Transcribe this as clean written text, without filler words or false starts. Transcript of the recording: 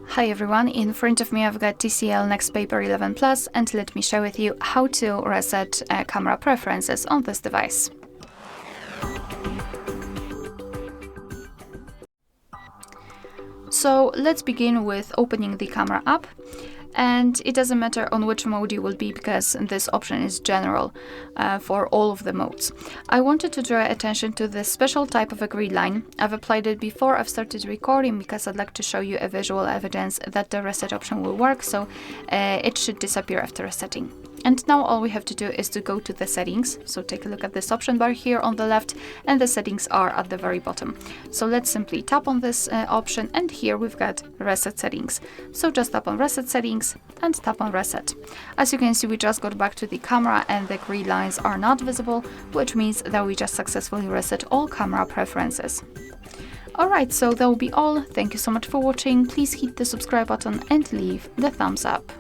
Hi everyone, in front of me I've got TCL NXTpaper 11 Plus, and let me share with you how to reset camera preferences on this device. So let's begin with opening the camera app, and it doesn't matter on which mode you will be because this option is general for all of the modes. I wanted to draw attention to this special type of a grid line. I've applied it before I've started recording because I'd like to show you a visual evidence that the reset option will work, so it should disappear after resetting. And now all we have to do is to go to the settings. So take a look at this option bar here on the left, and the settings are at the very bottom. So let's simply tap on this option, and here we've got reset settings. So just tap on reset settings and tap on reset. As you can see, we just got back to the camera and the grid lines are not visible, which means that we just successfully reset all camera preferences. Alright, so that will be all. Thank you so much for watching. Please hit the subscribe button and leave the thumbs up.